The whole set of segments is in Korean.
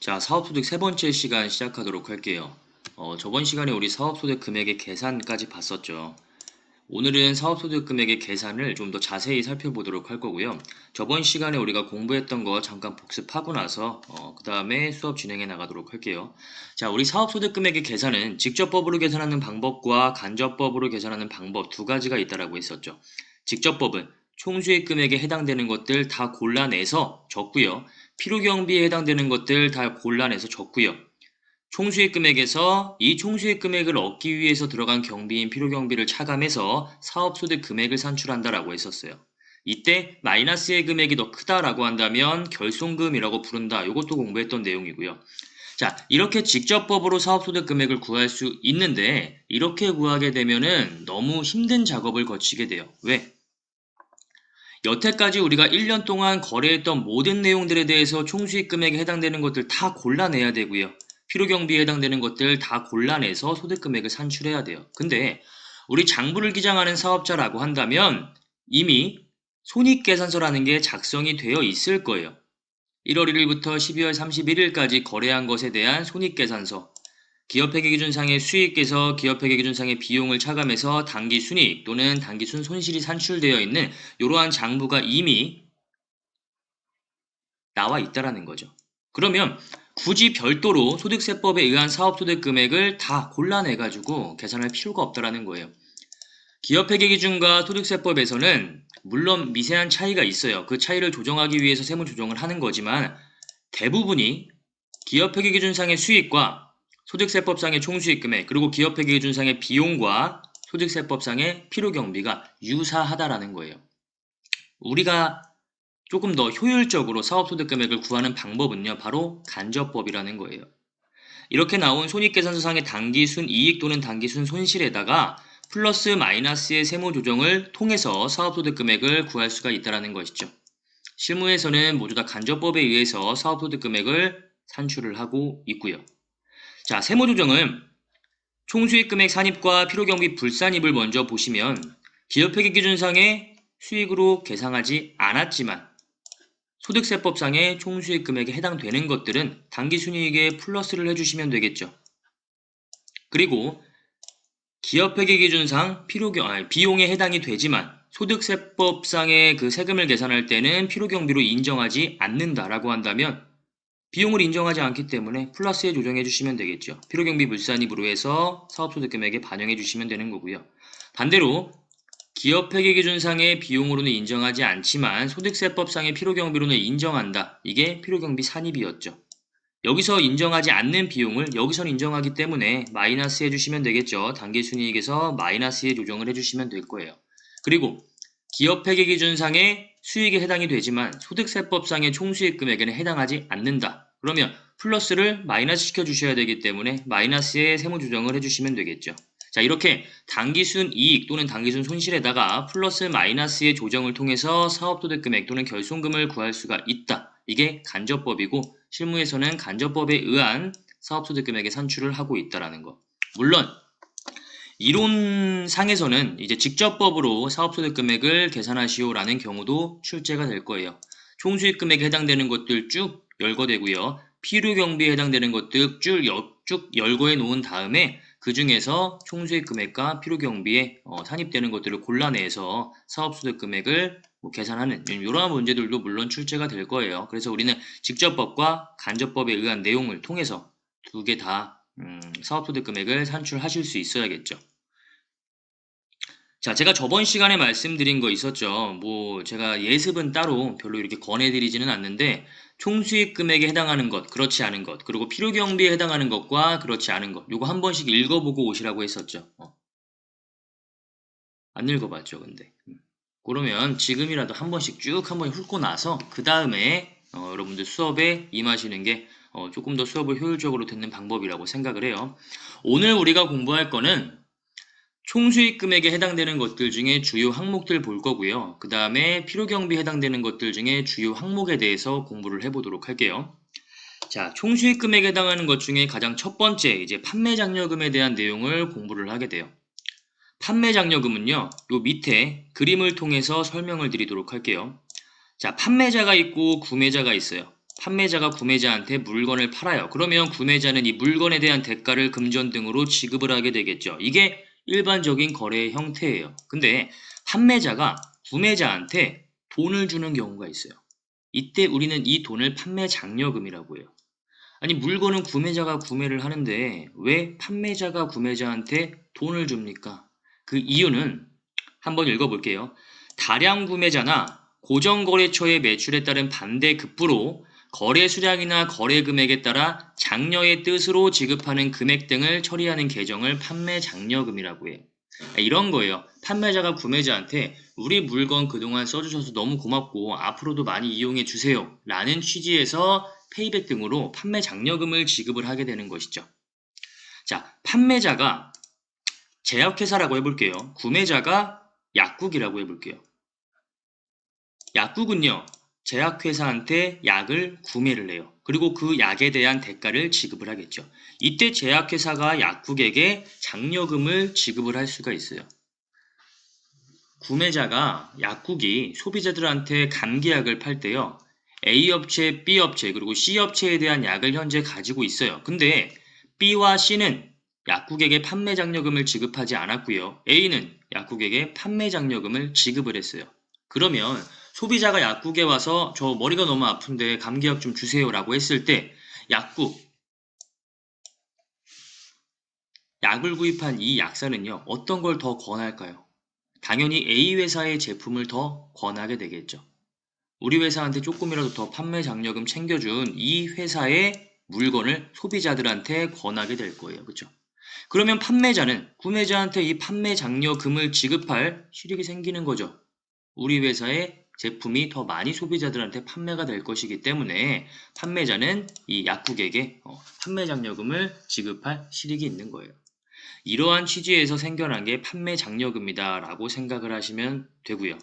자, 사업소득 세 번째 시간 시작하도록 할게요. 저번 시간에 우리 사업소득 금액의 계산까지 봤었죠. 오늘은 사업소득 금액의 계산을 좀 더 자세히 살펴보도록 할 거고요. 저번 시간에 우리가 공부했던 거 잠깐 복습하고 나서 그 다음에 수업 진행해 나가도록 할게요. 자, 우리 사업소득 금액의 계산은 직접법으로 계산하는 방법과 간접법으로 계산하는 방법 두 가지가 있다라고 했었죠. 직접법은 총수익 금액에 해당되는 것들 다 골라내서 적고요. 필요경비에 해당되는 것들 다 골라내서 적고요. 총수익 금액에서 이 총수익 금액을 얻기 위해서 들어간 경비인 필요경비를 차감해서 사업소득 금액을 산출한다라고 했었어요. 이때 마이너스의 금액이 더 크다라고 한다면 결손금이라고 부른다. 이것도 공부했던 내용이고요. 자, 이렇게 직접법으로 사업소득 금액을 구할 수 있는데 이렇게 구하게 되면은 너무 힘든 작업을 거치게 돼요. 왜? 여태까지 우리가 1년 동안 거래했던 모든 내용들에 대해서 총수익 금액에 해당되는 것들 다 골라내야 되고요. 필요경비에 해당되는 것들 다 골라내서 소득금액을 산출해야 돼요. 근데 우리 장부를 기장하는 사업자라고 한다면 이미 손익계산서라는 게 작성이 되어 있을 거예요. 1월 1일부터 12월 31일까지 거래한 것에 대한 손익계산서, 기업회계기준상의 수익에서 기업회계기준상의 비용을 차감해서 당기순이익 또는 당기순 손실이 산출되어 있는 이러한 장부가 이미 나와 있다라는 거죠. 그러면 굳이 별도로 소득세법에 의한 사업소득 금액을 다 골라내가지고 계산할 필요가 없다라는 거예요. 기업회계기준과 소득세법에서는 물론 미세한 차이가 있어요. 그 차이를 조정하기 위해서 세무조정을 하는 거지만 대부분이 기업회계기준상의 수익과 소득세법상의 총수익금액 그리고 기업회계기준상의 비용과 소득세법상의 필요경비가 유사하다라는 거예요. 우리가 조금 더 효율적으로 사업소득금액을 구하는 방법은요. 바로 간접법이라는 거예요. 이렇게 나온 손익계산서상의 당기순 이익 또는 당기순 손실에다가 플러스 마이너스의 세무조정을 통해서 사업소득금액을 구할 수가 있다는 것이죠. 실무에서는 모두 다 간접법에 의해서 사업소득금액을 산출을 하고 있고요. 자, 세무조정은 총수익금액 산입과 필요경비 불산입을 먼저 보시면 기업회계기준상의 수익으로 계상하지 않았지만 소득세법상의 총수익금액에 해당되는 것들은 당기순이익에 플러스를 해주시면 되겠죠. 그리고 기업회계기준상 비용에 해당이 되지만 소득세법상의 그 세금을 계산할 때는 필요경비로 인정하지 않는다라고 한다면 비용을 인정하지 않기 때문에 플러스에 조정해 주시면 되겠죠. 필요경비 불산입으로 해서 사업소득금액에 반영해 주시면 되는 거고요. 반대로 기업회계기준상의 비용으로는 인정하지 않지만 소득세법상의 필요경비로는 인정한다. 이게 필요경비 산입이었죠. 여기서 인정하지 않는 비용을 여기선 인정하기 때문에 마이너스 해주시면 되겠죠. 당기순이익에서 마이너스에 조정을 해주시면 될 거예요. 그리고 기업회계기준상의 수익에 해당이 되지만 소득세법상의 총수익 금액에는 해당하지 않는다. 그러면 플러스를 마이너스 시켜주셔야 되기 때문에 마이너스에 세무조정을 해주시면 되겠죠. 자, 이렇게 당기순 이익 또는 당기순 손실에다가 플러스 마이너스의 조정을 통해서 사업소득 금액 또는 결손금을 구할 수가 있다. 이게 간접법이고 실무에서는 간접법에 의한 사업소득 금액의 산출을 하고 있다라는 거. 물론 이론상에서는 이제 직접법으로 사업소득 금액을 계산하시오라는 경우도 출제가 될 거예요. 총수익 금액에 해당되는 것들 쭉 열거되고요. 필요경비에 해당되는 것들 쭉 열거해 놓은 다음에 그 중에서 총수익 금액과 필요경비에 산입되는 것들을 골라내서 사업소득 금액을 계산하는 이러한 문제들도 물론 출제가 될 거예요. 그래서 우리는 직접법과 간접법에 의한 내용을 통해서 두 개 다 사업소득 금액을 산출하실 수 있어야겠죠. 자, 제가 저번 시간에 말씀드린 거 있었죠. 제가 예습은 따로 별로 이렇게 권해드리지는 않는데, 총수익 금액에 해당하는 것, 그렇지 않은 것, 그리고 필요경비에 해당하는 것과 그렇지 않은 것, 요거 한 번씩 읽어보고 오시라고 했었죠. 안 읽어봤죠, 근데. 그러면 지금이라도 한 번씩 쭉 한 번 훑고 나서, 그 다음에, 여러분들 수업에 임하시는 게, 조금 더 수업을 효율적으로 듣는 방법이라고 생각을 해요. 오늘 우리가 공부할 거는, 총수익 금액에 해당되는 것들 중에 주요 항목들 볼 거고요. 그 다음에 필요경비에 해당되는 것들 중에 주요 항목에 대해서 공부를 해보도록 할게요. 자, 총수익 금액에 해당하는 것 중에 가장 첫 번째, 이제 판매장려금에 대한 내용을 공부를 하게 돼요. 판매장려금은요, 요 밑에 그림을 통해서 설명을 드리도록 할게요. 자, 판매자가 있고 구매자가 있어요. 판매자가 구매자한테 물건을 팔아요. 그러면 구매자는 이 물건에 대한 대가를 금전 등으로 지급을 하게 되겠죠. 이게 일반적인 거래의 형태예요. 근데 판매자가 구매자한테 돈을 주는 경우가 있어요. 이때 우리는 이 돈을 판매 장려금이라고 해요. 아니, 물건은 구매자가 구매를 하는데 왜 판매자가 구매자한테 돈을 줍니까? 그 이유는 한번 읽어볼게요. 다량 구매자나 고정거래처의 매출에 따른 반대 급부로 거래 수량이나 거래 금액에 따라 장려의 뜻으로 지급하는 금액 등을 처리하는 계정을 판매 장려금이라고 해요. 이런 거예요. 판매자가 구매자한테 우리 물건 그동안 써주셔서 너무 고맙고 앞으로도 많이 이용해 주세요 라는 취지에서 페이백 등으로 판매 장려금을 지급을 하게 되는 것이죠. 자, 판매자가 제약회사라고 해볼게요. 구매자가 약국이라고 해볼게요. 약국은요, 제약회사한테 약을 구매를 해요. 그리고 그 약에 대한 대가를 지급을 하겠죠. 이때 제약회사가 약국에게 장려금을 지급을 할 수가 있어요. 구매자가 약국이 소비자들한테 감기약을 팔 때요, A 업체, B 업체, 그리고 C 업체에 대한 약을 현재 가지고 있어요. 근데 B와 C는 약국에게 판매 장려금을 지급하지 않았고요. A는 약국에게 판매 장려금을 지급을 했어요. 그러면 소비자가 약국에 와서 저 머리가 너무 아픈데 감기약 좀 주세요 라고 했을 때 약국, 약을 구입한 이 약사는요, 어떤 걸 더 권할까요? 당연히 A 회사의 제품을 더 권하게 되겠죠. 우리 회사한테 조금이라도 더 판매 장려금 챙겨준 이 회사의 물건을 소비자들한테 권하게 될 거예요. 그렇죠? 그러면 판매자는 구매자한테 이 판매 장려금을 지급할 실익이 생기는 거죠. 우리 회사의 제품이 더 많이 소비자들한테 판매가 될 것이기 때문에 판매자는 이 약국에게 판매 장려금을 지급할 실익이 있는 거예요. 이러한 취지에서 생겨난 게 판매 장려금이다 라고 생각을 하시면 되고요.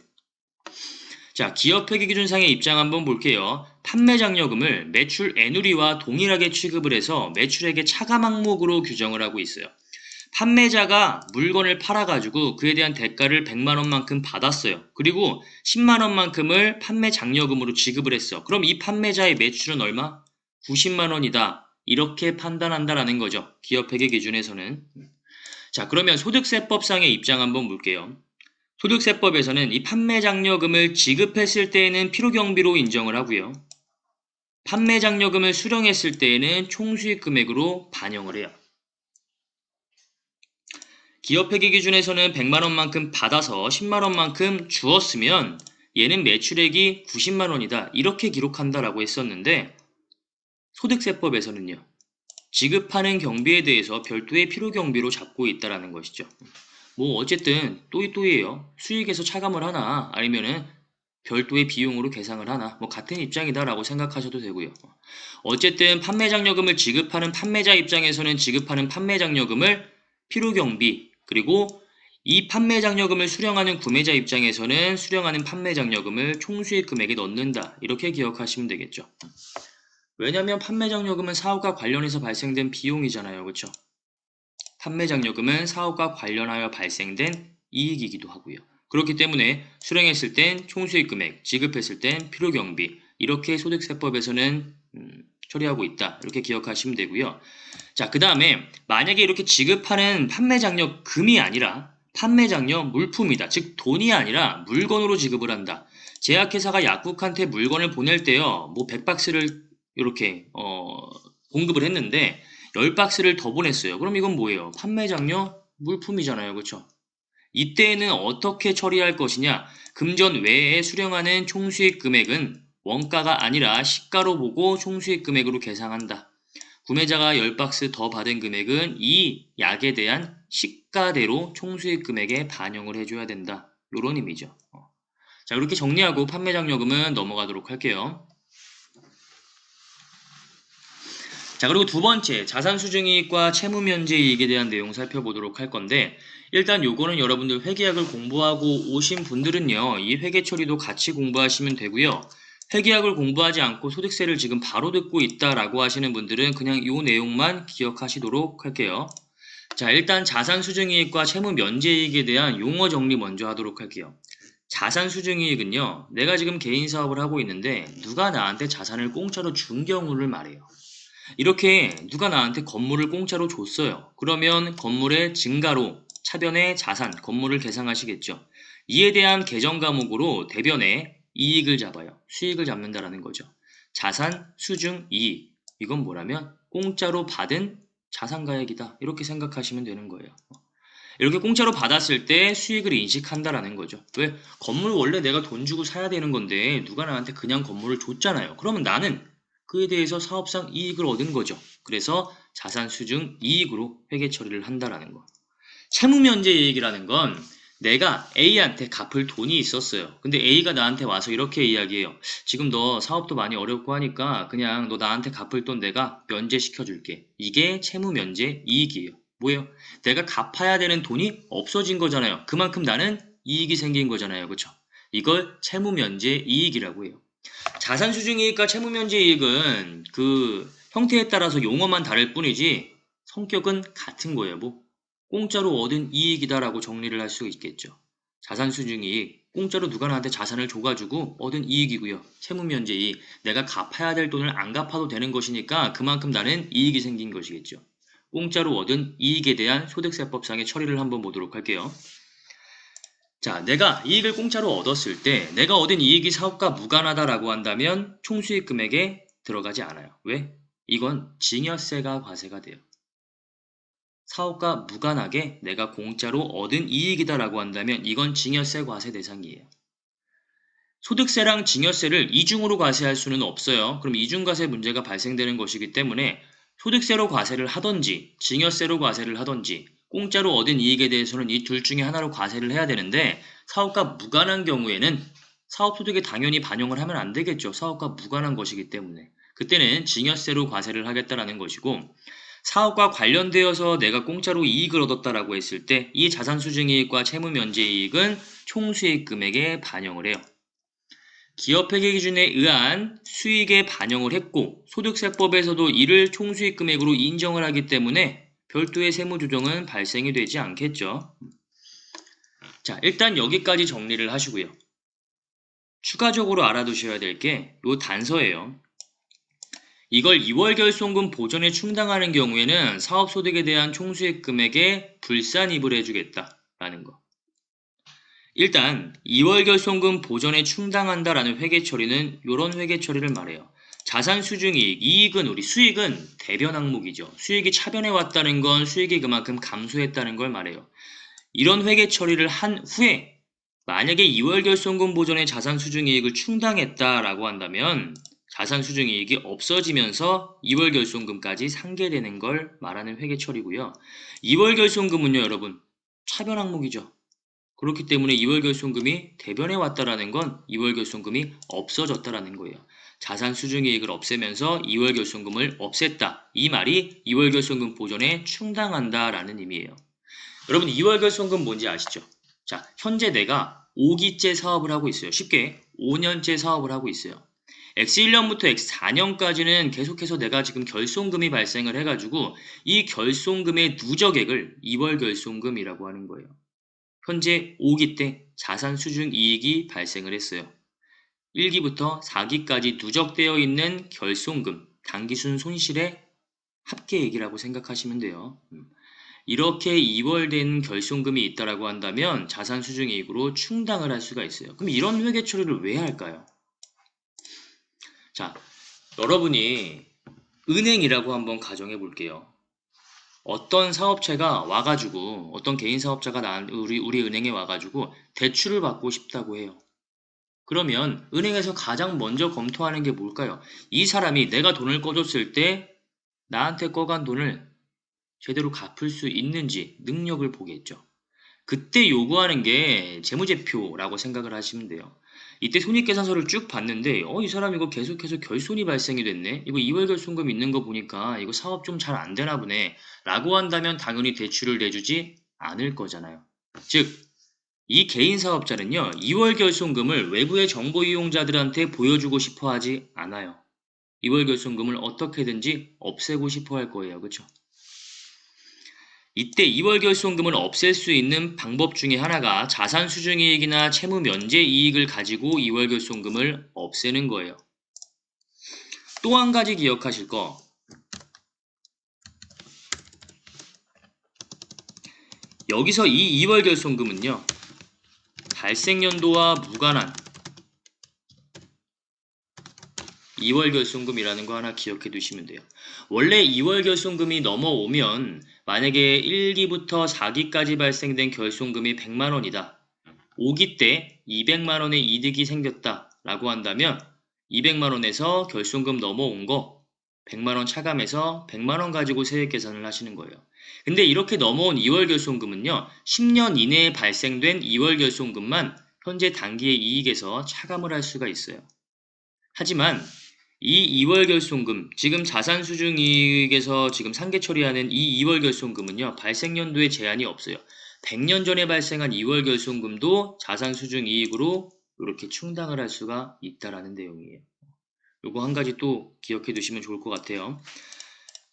자, 기업회계기준상의 입장 한번 볼게요. 판매 장려금을 매출 애누리와 동일하게 취급을 해서 매출액의 차감 항목으로 규정을 하고 있어요. 판매자가 물건을 팔아가지고 그에 대한 대가를 100만 원만큼 받았어요. 그리고 10만 원만큼을 판매 장려금으로 지급을 했어. 그럼 이 판매자의 매출은 얼마? 90만 원이다. 이렇게 판단한다라는 거죠. 기업회계 기준에서는. 자, 그러면 소득세법상의 입장 한번 볼게요. 소득세법에서는 이 판매 장려금을 지급했을 때에는 필요경비로 인정을 하고요. 판매 장려금을 수령했을 때에는 총수익 금액으로 반영을 해요. 기업회계 기준에서는 100만 원만큼 받아서 10만 원만큼 주었으면 얘는 매출액이 90만 원이다. 이렇게 기록한다라고 했었는데 소득세법에서는요. 지급하는 경비에 대해서 별도의 필요경비로 잡고 있다라는 것이죠. 뭐 어쨌든 또이또이예요. 수익에서 차감을 하나 아니면은 별도의 비용으로 계상을 하나 뭐 같은 입장이다라고 생각하셔도 되고요. 어쨌든 판매 장려금을 지급하는 판매자 입장에서는 지급하는 판매 장려금을 필요경비 그리고 이 판매 장려금을 수령하는 구매자 입장에서는 수령하는 판매 장려금을 총수익 금액에 넣는다. 이렇게 기억하시면 되겠죠. 왜냐하면 판매 장려금은 사업과 관련해서 발생된 비용이잖아요. 그렇죠? 판매 장려금은 사업과 관련하여 발생된 이익이기도 하고요. 그렇기 때문에 수령했을 땐 총수익 금액, 지급했을 땐 필요경비 이렇게 소득세법에서는 처리하고 있다. 이렇게 기억하시면 되고요. 자, 그 다음에 만약에 이렇게 지급하는 판매 장려금이 아니라 판매 장려 물품이다. 즉 돈이 아니라 물건으로 지급을 한다. 제약회사가 약국한테 물건을 보낼 때요. 뭐 100박스를 이렇게 공급을 했는데 10박스를 더 보냈어요. 그럼 이건 뭐예요? 판매 장려 물품이잖아요. 그렇죠? 이때는 어떻게 처리할 것이냐? 금전 외에 수령하는 총수익 금액은 원가가 아니라 시가로 보고 총수익 금액으로 계상한다. 구매자가 10박스 더 받은 금액은 이 약에 대한 시가대로 총수익 금액에 반영을 해줘야 된다. 이런 의미죠. 자, 이렇게 정리하고 판매 장려금은 넘어가도록 할게요. 자, 그리고 두 번째, 자산수증이익과 채무면제이익에 대한 내용 살펴보도록 할 건데 일단 요거는 여러분들 회계학을 공부하고 오신 분들은요. 이 회계 처리도 같이 공부하시면 되고요. 회계학을 공부하지 않고 소득세를 지금 바로 듣고 있다라고 하시는 분들은 그냥 요 내용만 기억하시도록 할게요. 자, 일단 자산수증이익과 채무면제이익에 대한 용어 정리 먼저 하도록 할게요. 자산 수중이익은요, 내가 지금 개인 사업을 하고 있는데 누가 나한테 자산을 공짜로 준 경우를 말해요. 이렇게 누가 나한테 건물을 공짜로 줬어요. 그러면 건물의 증가로 차변의 자산, 건물을 계상하시겠죠. 이에 대한 계정 과목으로 대변에 이익을 잡아요. 수익을 잡는다라는 거죠. 자산, 수중, 이익. 이건 뭐라면 공짜로 받은 자산가액이다. 이렇게 생각하시면 되는 거예요. 이렇게 공짜로 받았을 때 수익을 인식한다라는 거죠. 왜? 건물 원래 내가 돈 주고 사야 되는 건데 누가 나한테 그냥 건물을 줬잖아요. 그러면 나는 그에 대해서 사업상 이익을 얻은 거죠. 그래서 자산 수중 이익으로 회계 처리를 한다라는 거. 채무면제 이익이라는 건 내가 A한테 갚을 돈이 있었어요. 근데 A가 나한테 와서 이렇게 이야기해요. 지금 너 사업도 많이 어렵고 하니까 그냥 너 나한테 갚을 돈 내가 면제시켜 줄게. 이게 채무면제 이익이에요. 뭐예요? 내가 갚아야 되는 돈이 없어진 거잖아요. 그만큼 나는 이익이 생긴 거잖아요. 그쵸? 이걸 채무면제 이익이라고 해요. 자산수중이익과 채무면제 이익은 그 형태에 따라서 용어만 다를 뿐이지 성격은 같은 거예요. 뭐 공짜로 얻은 이익이다라고 정리를 할 수 있겠죠. 자산수중이익, 공짜로 누가 나한테 자산을 줘가지고 얻은 이익이고요. 채무면제 이익, 내가 갚아야 될 돈을 안 갚아도 되는 것이니까 그만큼 나는 이익이 생긴 것이겠죠. 공짜로 얻은 이익에 대한 소득세법상의 처리를 한번 보도록 할게요. 자, 내가 이익을 공짜로 얻었을 때 내가 얻은 이익이 사업과 무관하다라고 한다면 총수익 금액에 들어가지 않아요. 왜? 이건 증여세가 과세가 돼요. 사업과 무관하게 내가 공짜로 얻은 이익이다라고 한다면 이건 증여세 과세 대상이에요. 소득세랑 증여세를 이중으로 과세할 수는 없어요. 그럼 이중과세 문제가 발생되는 것이기 때문에 소득세로 과세를 하던지 증여세로 과세를 하던지 공짜로 얻은 이익에 대해서는 이 둘 중에 하나로 과세를 해야 되는데 사업과 무관한 경우에는 사업소득에 당연히 반영을 하면 안 되겠죠. 사업과 무관한 것이기 때문에. 그때는 증여세로 과세를 하겠다라는 것이고 사업과 관련되어서 내가 공짜로 이익을 얻었다라고 했을 때 이 자산수증이익과 채무면제이익은 총수익 금액에 반영을 해요. 기업회계 기준에 의한 수익에 반영을 했고 소득세법에서도 이를 총수익 금액으로 인정을 하기 때문에 별도의 세무조정은 발생이 되지 않겠죠. 자, 일단 여기까지 정리를 하시고요. 추가적으로 알아두셔야 될 게 요 단서예요. 이걸 2월 결손금 보전에 충당하는 경우에는 사업소득에 대한 총수익 금액에 불산입을 해주겠다라는 거. 일단 2월 결손금 보전에 충당한다라는 회계 처리는 이런 회계 처리를 말해요. 자산 수중이익, 이익은 우리 수익은 대변 항목이죠. 수익이 차변해 왔다는 건 수익이 그만큼 감소했다는 걸 말해요. 이런 회계 처리를 한 후에 만약에 2월 결손금 보전에 자산 수중이익을 충당했다라고 한다면 자산 수중이익이 없어지면서 2월 결손금까지 상계되는 걸 말하는 회계 처리고요. 2월 결손금은요, 여러분, 차변 항목이죠. 그렇기 때문에 2월 결손금이 대변해 왔다라는 건 2월 결손금이 없어졌다라는 거예요. 자산 수중이익을 없애면서 2월 결손금을 없앴다. 이 말이 2월 결손금 보전에 충당한다라는 의미예요. 여러분 2월 결손금 뭔지 아시죠? 자, 현재 내가 5기째 사업을 하고 있어요. 쉽게 5년째 사업을 하고 있어요. X1년부터 X4년까지는 계속해서 내가 지금 결손금이 발생을 해가지고 이 결손금의 누적액을 2월 결손금이라고 하는 거예요. 현재 5기 때 자산 수중 이익이 발생을 했어요. 1기부터 4기까지 누적되어 있는 결손금, 당기순 손실의 합계액이라고 생각하시면 돼요. 이렇게 2월 된 결손금이 있다라고 한다면 자산 수중 이익으로 충당을 할 수가 있어요. 그럼 이런 회계 처리를 왜 할까요? 자, 여러분이 은행이라고 한번 가정해 볼게요. 어떤 사업체가 와가지고 어떤 개인 사업자가 우리 은행에 와가지고 대출을 받고 싶다고 해요. 그러면 은행에서 가장 먼저 검토하는 게 뭘까요? 이 사람이 내가 돈을 꺼줬을 때 나한테 꺼간 돈을 제대로 갚을 수 있는지 능력을 보겠죠. 그때 요구하는 게 재무제표라고 생각을 하시면 돼요. 이때 손익계산서를 쭉 봤는데 이 사람 이거 계속해서 결손이 발생이 됐네. 이거 2월 결손금 있는 거 보니까 이거 사업 좀 잘 안 되나 보네. 라고 한다면 당연히 대출을 내주지 않을 거잖아요. 즉, 이 개인 사업자는요. 2월 결손금을 외부의 정보 이용자들한테 보여주고 싶어 하지 않아요. 2월 결손금을 어떻게든지 없애고 싶어 할 거예요. 그렇죠? 이때 2월 결손금을 없앨 수 있는 방법 중에 하나가 자산 수중이익이나 채무 면제 이익을 가지고 2월 결손금을 없애는 거예요. 또 한 가지 기억하실 거. 여기서 이 2월 결손금은요. 발생연도와 무관한 2월 결손금이라는 거 하나 기억해 두시면 돼요. 원래 2월 결손금이 넘어오면 만약에 1기부터 4기까지 발생된 결손금이 100만 원이다. 5기 때 200만 원의 이득이 생겼다 라고 한다면 200만 원에서 결손금 넘어온 거 100만 원 차감해서 100만 원 가지고 세액 계산을 하시는 거예요. 근데 이렇게 넘어온 2월 결손금은요. 10년 이내에 발생된 2월 결손금만 현재 단기의 이익에서 차감을 할 수가 있어요. 하지만 이 2월 결손금, 지금 자산수중이익에서 지금 상계 처리하는 이 2월 결손금은요. 발생연도에 제한이 없어요. 100년 전에 발생한 2월 결손금도 자산수중이익으로 이렇게 충당을 할 수가 있다라는 내용이에요. 요거 한 가지 또 기억해 두시면 좋을 것 같아요.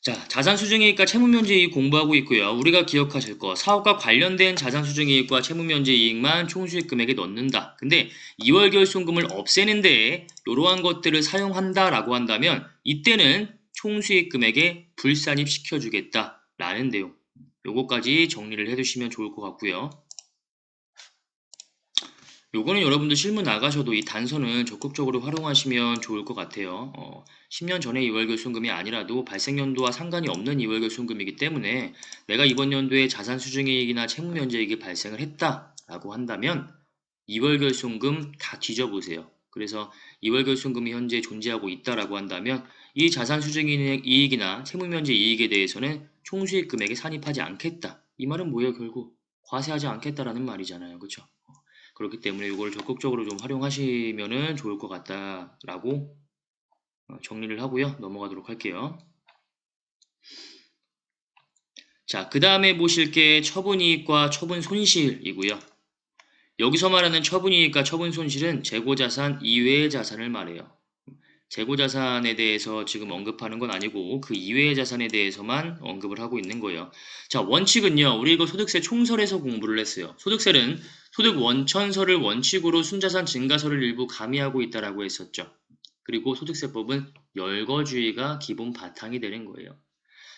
자, 자산수중이익과 채무면제이익 공부하고 있고요. 우리가 기억하실 거, 사업과 관련된 자산수중이익과 채무면제이익만 총수익 금액에 넣는다. 근데 2월 결손금을 없애는 데에 이러한 것들을 사용한다라고 한다면 이때는 총수익 금액에 불산입 시켜주겠다라는 내용. 요거까지 정리를 해두시면 좋을 것 같고요. 요거는 여러분들 실무 나가셔도 이 단서는 적극적으로 활용하시면 좋을 것 같아요. 10년 전의 2월 결손금이 아니라도 발생연도와 상관이 없는 2월 결손금이기 때문에 내가 이번 연도에 자산 수중이익이나 채무면제이익이 발생을 했다라고 한다면 2월 결손금 다 뒤져보세요. 그래서 2월 결손금이 현재 존재하고 있다라고 한다면 이 자산 수중이익이나 채무면제이익에 대해서는 총수익 금액에 산입하지 않겠다. 이 말은 뭐예요? 결국 과세하지 않겠다라는 말이잖아요. 그렇죠? 그렇기 때문에 이걸 적극적으로 좀 활용하시면 좋을 것 같다라고 정리를 하고요. 넘어가도록 할게요. 자, 그 다음에 보실 게 처분이익과 처분손실이고요. 여기서 말하는 처분이익과 처분손실은 재고자산 이외의 자산을 말해요. 재고자산에 대해서 지금 언급하는 건 아니고 그 이외의 자산에 대해서만 언급을 하고 있는 거예요. 자, 원칙은요. 우리 이거 소득세 총설에서 공부를 했어요. 소득세는 소득 원천설을 원칙으로 순자산 증가설을 일부 가미하고 있다라고 했었죠. 그리고 소득세법은 열거주의가 기본 바탕이 되는 거예요.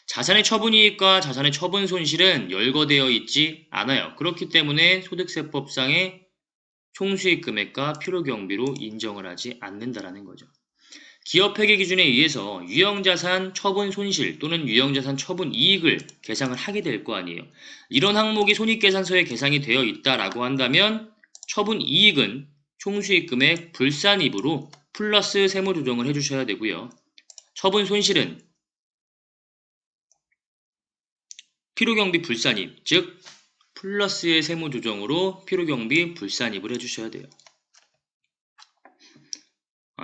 자산의 처분이익과 자산의 처분손실은 열거되어 있지 않아요. 그렇기 때문에 소득세법상의 총수익 금액과 필요경비로 인정을 하지 않는다라는 거죠. 기업회계 기준에 의해서 유형자산 처분 손실 또는 유형자산 처분 이익을 계상을 하게 될 거 아니에요. 이런 항목이 손익계산서에 계상이 되어 있다라고 한다면 처분 이익은 총수익 금액 불산입으로 플러스 세무조정을 해주셔야 되고요. 처분 손실은 필요경비 불산입, 즉 플러스의 세무조정으로 필요경비 불산입을 해주셔야 돼요.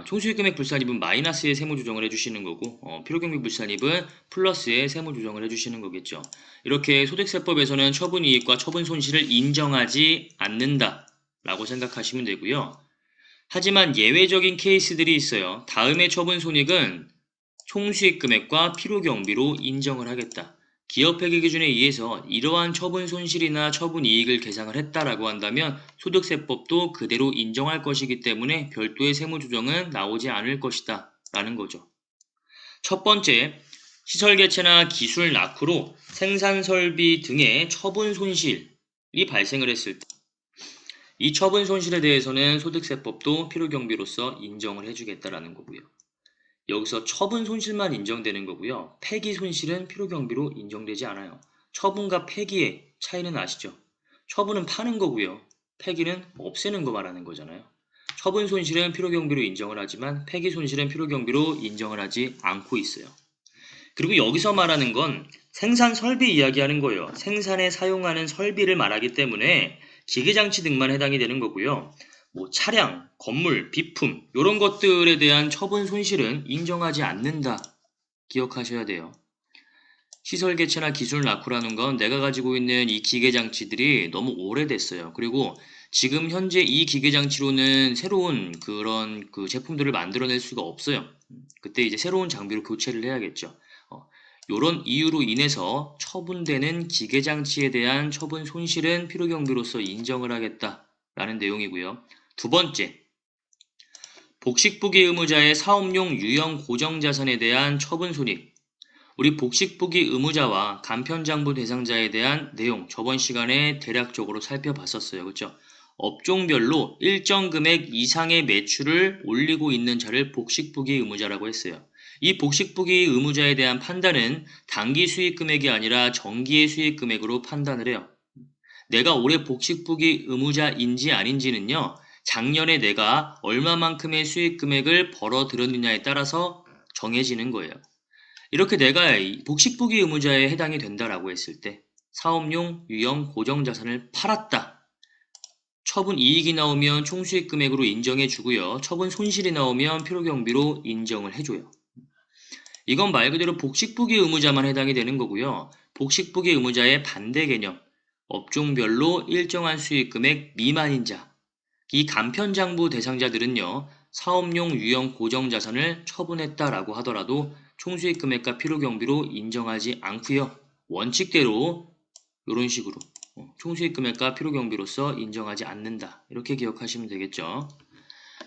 총수익금액 불산입은 마이너스의 세무조정을 해주시는 거고 필요경비 불산입은 플러스의 세무조정을 해주시는 거겠죠. 이렇게 소득세법에서는 처분이익과 처분손실을 인정하지 않는다 라고 생각하시면 되고요. 하지만 예외적인 케이스들이 있어요. 다음의 처분손익은 총수익금액과 필요경비로 인정을 하겠다. 기업회계 기준에 의해서 이러한 처분 손실이나 처분 이익을 계상을 했다라고 한다면 소득세법도 그대로 인정할 것이기 때문에 별도의 세무조정은 나오지 않을 것이다 라는 거죠. 첫 번째, 시설 개체나 기술 낙후로 생산 설비 등의 처분 손실이 발생을 했을 때 이 처분 손실에 대해서는 소득세법도 필요경비로서 인정을 해주겠다라는 거고요. 여기서 처분 손실만 인정되는 거고요. 폐기 손실은 필요경비로 인정되지 않아요. 처분과 폐기의 차이는 아시죠? 처분은 파는 거고요. 폐기는 없애는 거 말하는 거잖아요. 처분 손실은 필요경비로 인정을 하지만 폐기 손실은 필요경비로 인정을 하지 않고 있어요. 그리고 여기서 말하는 건 생산 설비 이야기하는 거예요. 생산에 사용하는 설비를 말하기 때문에 기계장치 등만 해당이 되는 거고요. 차량, 건물, 비품 이런 것들에 대한 처분 손실은 인정하지 않는다. 기억하셔야 돼요. 시설 개체나 기술 낙후라는 건 내가 가지고 있는 이 기계장치들이 너무 오래됐어요. 그리고 지금 현재 이 기계장치로는 새로운 그런 제품들을 만들어낼 수가 없어요. 그때 이제 새로운 장비로 교체를 해야겠죠. 이런 이유로 인해서 처분되는 기계장치에 대한 처분 손실은 필요경비로서 인정을 하겠다라는 내용이고요. 두 번째, 복식부기 의무자의 사업용 유형 고정자산에 대한 처분 손익. 우리 복식부기 의무자와 간편장부 대상자에 대한 내용 저번 시간에 대략적으로 살펴봤었어요. 그렇죠? 업종별로 일정 금액 이상의 매출을 올리고 있는 자를 복식부기 의무자라고 했어요. 이 복식부기 의무자에 대한 판단은 단기 수익 금액이 아니라 정기의 수익 금액으로 판단을 해요. 내가 올해 복식부기 의무자인지 아닌지는요, 작년에 내가 얼마만큼의 수익 금액을 벌어들였느냐에 따라서 정해지는 거예요. 이렇게 내가 복식부기 의무자에 해당이 된다라고 했을 때 사업용 유형 고정자산을 팔았다. 처분 이익이 나오면 총수익 금액으로 인정해 주고요. 처분 손실이 나오면 필요경비로 인정을 해줘요. 이건 말 그대로 복식부기 의무자만 해당이 되는 거고요. 복식부기 의무자의 반대 개념, 업종별로 일정한 수익 금액 미만인 자, 이 간편장부 대상자들은요. 사업용 유형 고정자산을 처분했다라고 하더라도 총수익 금액과 필요경비로 인정하지 않고요. 원칙대로 이런 식으로 총수익 금액과 필요경비로서 인정하지 않는다. 이렇게 기억하시면 되겠죠.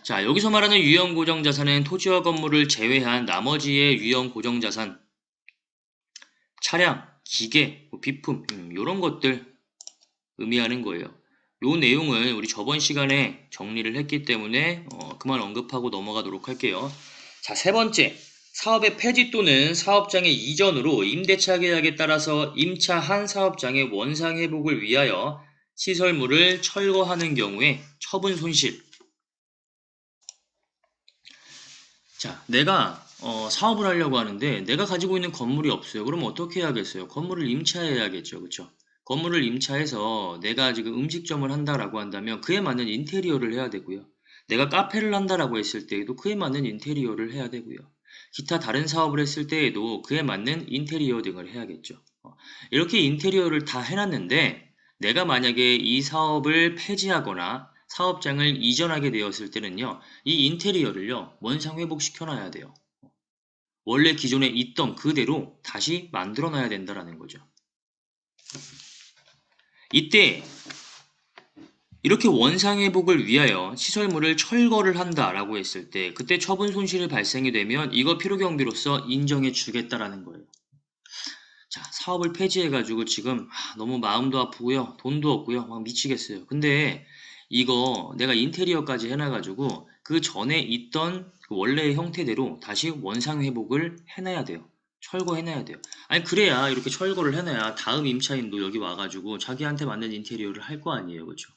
자, 여기서 말하는 유형 고정자산은 토지와 건물을 제외한 나머지의 유형 고정자산, 차량, 기계, 비품 이런 것들 의미하는 거예요. 요 내용을 우리 저번 시간에 정리를 했기 때문에 그만 언급하고 넘어가도록 할게요. 자, 세 번째, 사업의 폐지 또는 사업장의 이전으로 임대차 계약에 따라서 임차한 사업장의 원상 회복을 위하여 시설물을 철거하는 경우에 처분 손실. 자, 내가 사업을 하려고 하는데 내가 가지고 있는 건물이 없어요. 그럼 어떻게 해야겠어요? 건물을 임차해야겠죠. 그렇죠? 건물을 임차해서 내가 지금 음식점을 한다라고 한다면 그에 맞는 인테리어를 해야 되고요. 내가 카페를 한다라고 했을 때에도 그에 맞는 인테리어를 해야 되고요. 기타 다른 사업을 했을 때에도 그에 맞는 인테리어 등을 해야겠죠. 이렇게 인테리어를 다 해놨는데 내가 만약에 이 사업을 폐지하거나 사업장을 이전하게 되었을 때는요, 이 인테리어를요, 원상 회복시켜놔야 돼요. 원래 기존에 있던 그대로 다시 만들어놔야 된다라는 거죠. 이때 이렇게 원상 회복을 위하여 시설물을 철거를 한다라고 했을 때 그때 처분 손실이 발생이 되면 이거 필요경비로서 인정해 주겠다라는 거예요. 자, 사업을 폐지해가지고 지금 너무 마음도 아프고요. 돈도 없고요. 막 미치겠어요. 근데 이거 내가 인테리어까지 해놔가지고 그 전에 있던 그 원래의 형태대로 다시 원상 회복을 해놔야 돼요. 철거해놔야 돼요. 아니 그래야 이렇게 철거를 해놔야 다음 임차인도 여기 와가지고 자기한테 맞는 인테리어를 할 거 아니에요. 그렇죠?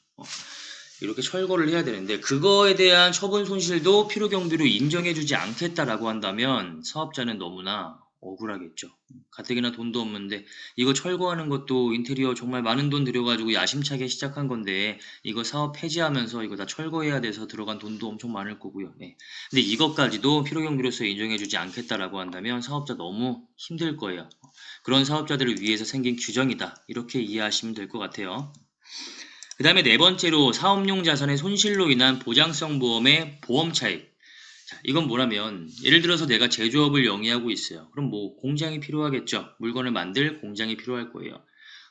이렇게 철거를 해야 되는데 그거에 대한 처분 손실도 필요경비로 인정해주지 않겠다라고 한다면 사업자는 너무나 억울하겠죠. 가뜩이나 돈도 없는데 이거 철거하는 것도 인테리어 정말 많은 돈 들여가지고 야심차게 시작한 건데 이거 사업 폐지하면서 이거 다 철거해야 돼서 들어간 돈도 엄청 많을 거고요. 네. 근데 이것까지도 필요경비로서 인정해주지 않겠다라고 한다면 사업자 너무 힘들 거예요. 그런 사업자들을 위해서 생긴 규정이다. 이렇게 이해하시면 될 것 같아요. 그 다음에 네 번째로 사업용 자산의 손실로 인한 보장성 보험의 보험 차익. 자, 이건 뭐냐면 예를 들어서 내가 제조업을 영위하고 있어요. 그럼 뭐 공장이 필요하겠죠. 물건을 만들 공장이 필요할 거예요.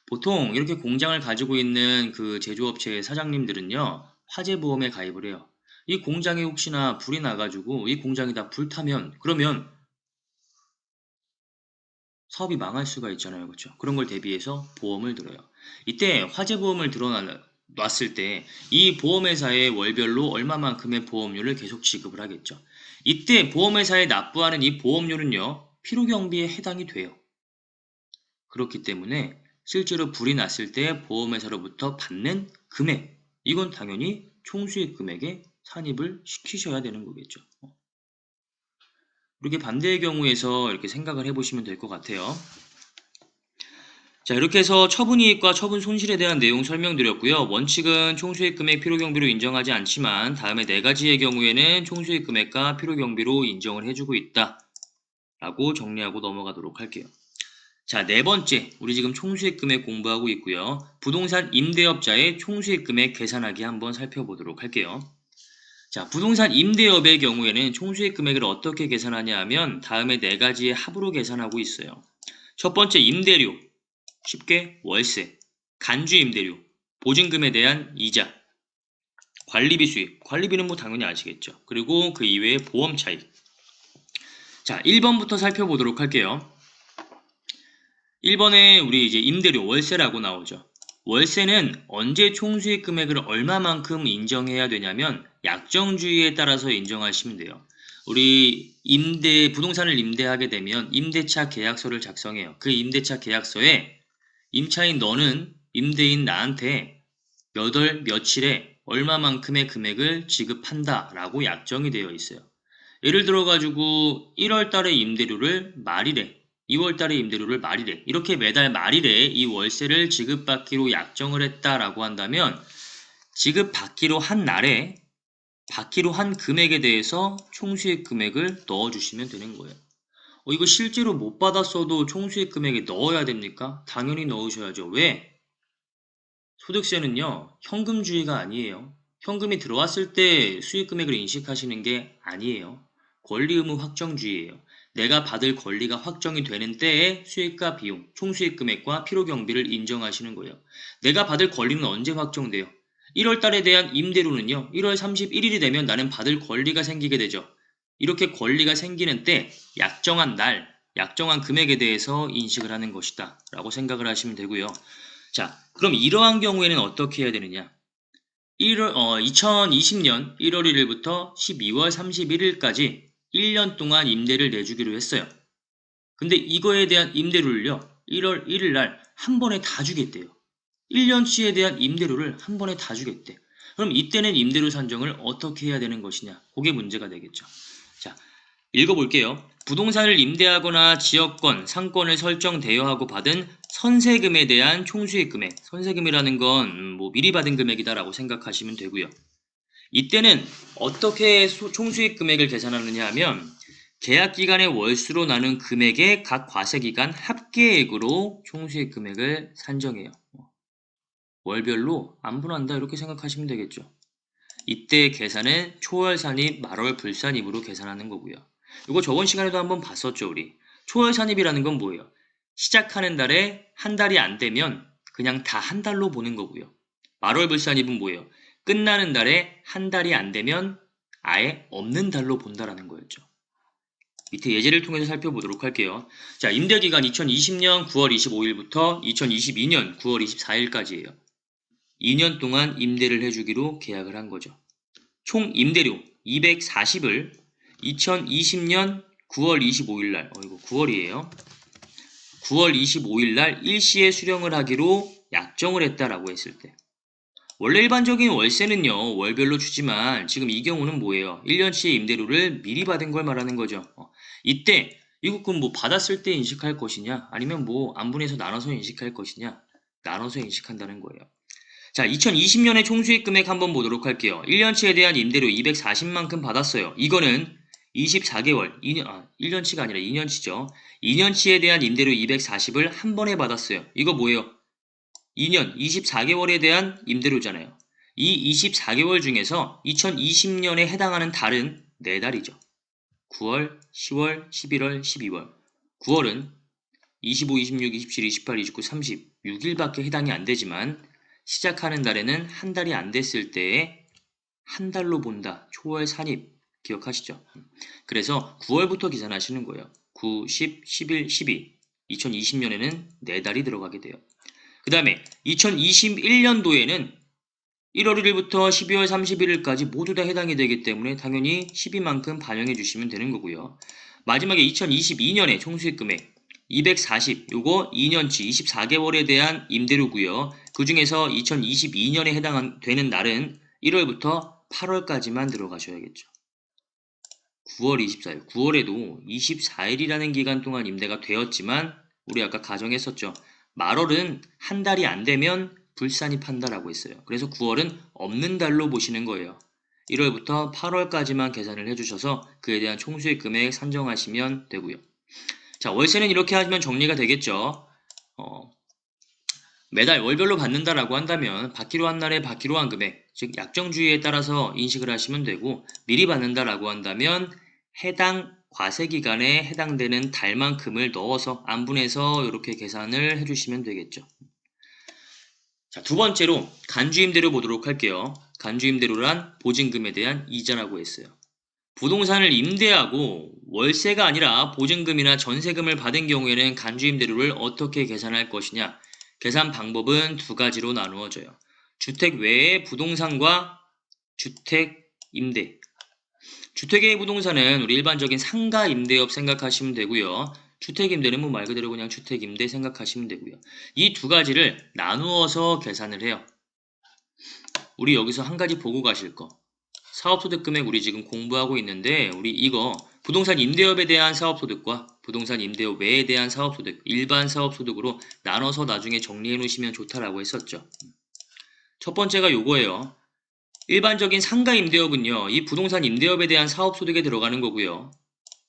보통 이렇게 공장을 가지고 있는 그 제조업체의 사장님들은요. 화재보험에 가입을 해요. 이 공장에 혹시나 불이 나가지고 이 공장이 다 불타면 그러면 사업이 망할 수가 있잖아요. 그렇죠? 그런 걸 대비해서 보험을 들어요. 이때 화재보험을 들어놨을 때 이 보험회사의 월별로 얼마만큼의 보험료를 계속 지급을 하겠죠. 이때 보험회사에 납부하는 이 보험료는요. 필요경비에 해당이 돼요. 그렇기 때문에 실제로 불이 났을 때 보험회사로부터 받는 금액 이건 당연히 총수익 금액에 산입을 시키셔야 되는 거겠죠. 이렇게 반대의 경우에서 이렇게 생각을 해보시면 될 것 같아요. 자, 이렇게 해서 처분이익과 처분 손실에 대한 내용 설명드렸고요. 원칙은 총수익 금액 필요경비로 인정하지 않지만 다음에 네 가지의 경우에는 총수익 금액과 필요경비로 인정을 해주고 있다. 라고 정리하고 넘어가도록 할게요. 자, 네 번째, 우리 지금 총수익 금액 공부하고 있고요. 부동산 임대업자의 총수익 금액 계산하기 한번 살펴보도록 할게요. 자, 부동산 임대업의 경우에는 총수익 금액을 어떻게 계산하냐 하면 다음에 네 가지의 합으로 계산하고 있어요. 첫 번째 임대료, 쉽게 월세, 간주 임대료, 보증금에 대한 이자, 관리비 수입, 관리비는 뭐 당연히 아시겠죠. 그리고 그 이외에 보험 차익. 자, 1번부터 살펴보도록 할게요. 1번에 우리 이제 임대료, 월세라고 나오죠. 월세는 언제 총수익 금액을 얼마만큼 인정해야 되냐면 약정주의에 따라서 인정하시면 돼요. 우리 부동산을 임대하게 되면 임대차 계약서를 작성해요. 그 임대차 계약서에 임차인 너는 임대인 나한테 몇 월 며칠에 얼마만큼의 금액을 지급한다 라고 약정이 되어 있어요. 예를 들어 가지고 1월 달에 임대료를 말일에, 2월 달에 임대료를 말일에, 이렇게 매달 말일에 이 월세를 지급받기로 약정을 했다라고 한다면 지급받기로 한 날에 받기로 한 금액에 대해서 총수익 금액을 넣어주시면 되는 거예요. 이거 실제로 못 받았어도 총수익 금액에 넣어야 됩니까? 당연히 넣으셔야죠. 왜? 소득세는요, 현금주의가 아니에요. 현금이 들어왔을 때 수익 금액을 인식하시는 게 아니에요. 권리 의무 확정주의예요. 내가 받을 권리가 확정이 되는 때에 수익과 비용, 총수익 금액과 필요 경비를 인정하시는 거예요. 내가 받을 권리는 언제 확정돼요? 1월 달에 대한 임대료는요, 1월 31일이 되면 나는 받을 권리가 생기게 되죠. 이렇게 권리가 생기는 때 약정한 날, 약정한 금액에 대해서 인식을 하는 것이다 라고 생각을 하시면 되고요. 자, 그럼 이러한 경우에는 어떻게 해야 되느냐? 2020년 1월 1일부터 12월 31일까지 1년 동안 임대를 내주기로 했어요. 근데 이거에 대한 임대료를요, 1월 1일 날 한 번에 다 주겠대요. 1년치에 대한 임대료를 한 번에 다 주겠대. 그럼 이때는 임대료 산정을 어떻게 해야 되는 것이냐? 그게 문제가 되겠죠. 자, 읽어볼게요. 부동산을 임대하거나 지역권, 상권을 설정 대여하고 받은 선세금에 대한 총수익 금액, 선세금이라는 건 뭐 미리 받은 금액이다라고 생각하시면 되고요. 이때는 어떻게 총수익 금액을 계산하느냐 하면 계약 기간의 월수로 나눈 금액의 각 과세기간 합계액으로 총수익 금액을 산정해요. 월별로 안분한다 이렇게 생각하시면 되겠죠. 이때 계산은 초월 산입, 말월 불산입으로 계산하는 거고요. 이거 저번 시간에도 한번 봤었죠, 우리. 초월 산입이라는 건 뭐예요? 시작하는 달에 한 달이 안 되면 그냥 다 한 달로 보는 거고요. 말월 불산입은 뭐예요? 끝나는 달에 한 달이 안 되면 아예 없는 달로 본다라는 거였죠. 밑에 예제를 통해서 살펴보도록 할게요. 자, 임대기간 2020년 9월 25일부터 2022년 9월 24일까지예요. 2년 동안 임대를 해주기로 계약을 한 거죠. 총 임대료 240을 2020년 9월 25일 날, 이거 9월이에요. 9월 25일 날 일시에 수령을 하기로 약정을 했다라고 했을 때. 원래 일반적인 월세는요, 월별로 주지만 지금 이 경우는 뭐예요? 1년치의 임대료를 미리 받은 걸 말하는 거죠. 이때 이거 그럼 뭐 받았을 때 인식할 것이냐? 아니면 뭐 안분해서 나눠서 인식할 것이냐? 나눠서 인식한다는 거예요. 자, 2020년의 총수익 금액 한번 보도록 할게요. 1년치에 대한 임대료 240만큼 받았어요. 이거는 24개월, 1년치가 아니라 2년치죠. 2년치에 대한 임대료 240을 한 번에 받았어요. 이거 뭐예요? 2년, 24개월에 대한 임대료잖아요. 이 24개월 중에서 2020년에 해당하는 달은 4달이죠. 9월, 10월, 11월, 12월. 9월은 25, 26, 27, 28, 29, 30, 6일밖에 해당이 안 되지만 시작하는 달에는 한 달이 안 됐을 때에 한 달로 본다. 초월 산입 기억하시죠? 그래서 9월부터 계산하시는 거예요. 9, 10, 11, 12. 2020년에는 4달이 들어가게 돼요. 그 다음에 2021년도에는 1월 1일부터 12월 31일까지 모두 다 해당이 되기 때문에 당연히 12만큼 반영해 주시면 되는 거고요. 마지막에 2022년에 총수익 금액 240, 요거 2년치 24개월에 대한 임대료고요. 그 중에서 2022년에 되는 날은 1월부터 8월까지만 들어가셔야겠죠. 9월 24일, 9월에도 24일이라는 기간 동안 임대가 되었지만 우리 아까 가정했었죠. 말월은 한 달이 안 되면 불산입한다라고 했어요. 그래서 9월은 없는 달로 보시는 거예요. 1월부터 8월까지만 계산을 해주셔서 그에 대한 총수익 금액 산정하시면 되고요. 자, 월세는 이렇게 하시면 정리가 되겠죠. 매달 월별로 받는다라고 한다면 받기로 한 날에 받기로 한 금액, 즉 약정주의에 따라서 인식을 하시면 되고 미리 받는다라고 한다면 해당 과세기간에 해당되는 달만큼을 넣어서 안분해서 이렇게 계산을 해주시면 되겠죠. 자, 두 번째로 간주임대로 보도록 할게요. 간주임대로란 보증금에 대한 이자라고 했어요. 부동산을 임대하고 월세가 아니라 보증금이나 전세금을 받은 경우에는 간주임대료를 어떻게 계산할 것이냐? 계산 방법은 두 가지로 나누어져요. 주택 외의 부동산과 주택 임대. 주택의 부동산은 우리 일반적인 상가 임대업 생각하시면 되고요. 주택 임대는 뭐 말 그대로 그냥 주택 임대 생각하시면 되고요. 이 두 가지를 나누어서 계산을 해요. 우리 여기서 한 가지 보고 가실 거. 사업소득금액 우리 지금 공부하고 있는데 우리 이거 부동산 임대업에 대한 사업소득과 부동산 임대업 외에 대한 사업소득, 일반 사업소득으로 나눠서 나중에 정리해 놓으시면 좋다라고 했었죠. 첫 번째가 요거예요. 일반적인 상가 임대업은요. 이 부동산 임대업에 대한 사업소득에 들어가는 거고요.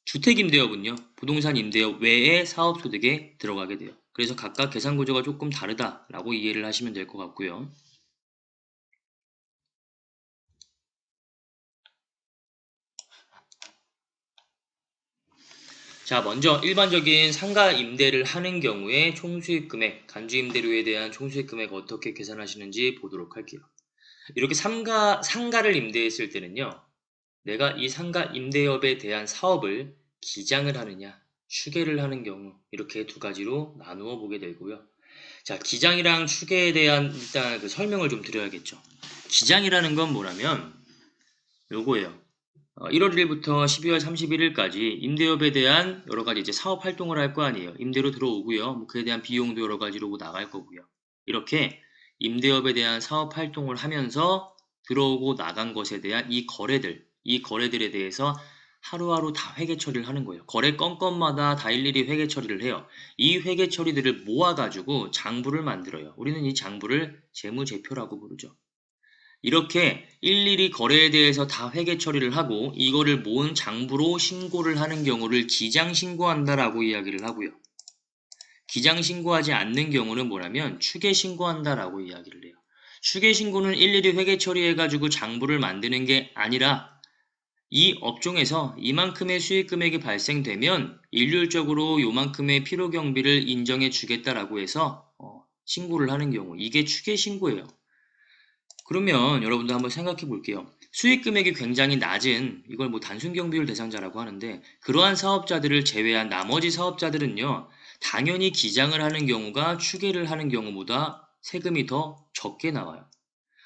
주택 임대업은요. 부동산 임대업 외에 사업소득에 들어가게 돼요. 그래서 각각 계산 구조가 조금 다르다라고 이해를 하시면 될 것 같고요. 자, 먼저 일반적인 상가 임대를 하는 경우에 총수익 금액, 간주 임대료에 대한 총수익 금액 어떻게 계산하시는지 보도록 할게요. 이렇게 상가를 임대했을 때는요. 내가 이 상가 임대업에 대한 사업을 기장을 하느냐, 추계를 하는 경우 이렇게 두 가지로 나누어 보게 되고요. 자, 기장이랑 추계에 대한 일단 그 설명을 좀 드려야겠죠. 기장이라는 건 뭐냐면 요거예요. 1월 1일부터 12월 31일까지 임대업에 대한 여러 가지 이제 사업 활동을 할 거 아니에요. 임대로 들어오고요. 뭐 그에 대한 비용도 여러 가지로 나갈 거고요. 이렇게 임대업에 대한 사업 활동을 하면서 들어오고 나간 것에 대한 이 거래들에 대해서 하루하루 다 회계 처리를 하는 거예요. 거래 건건마다 다 일일이 회계 처리를 해요. 이 회계 처리들을 모아가지고 장부를 만들어요. 우리는 이 장부를 재무제표라고 부르죠. 이렇게 일일이 거래에 대해서 다 회계 처리를 하고 이거를 모은 장부로 신고를 하는 경우를 기장신고한다라고 이야기를 하고요. 기장신고하지 않는 경우는 뭐냐면 추계신고한다라고 이야기를 해요. 추계신고는 일일이 회계 처리해가지고 장부를 만드는 게 아니라 이 업종에서 이만큼의 수익 금액이 발생되면 일률적으로 요만큼의 필요경비를 인정해 주겠다라고 해서 신고를 하는 경우 이게 추계신고예요. 그러면 여러분들 한번 생각해 볼게요. 수익 금액이 굉장히 낮은 이걸 뭐 단순 경비율 대상자라고 하는데 그러한 사업자들을 제외한 나머지 사업자들은요. 당연히 기장을 하는 경우가 추계를 하는 경우보다 세금이 더 적게 나와요.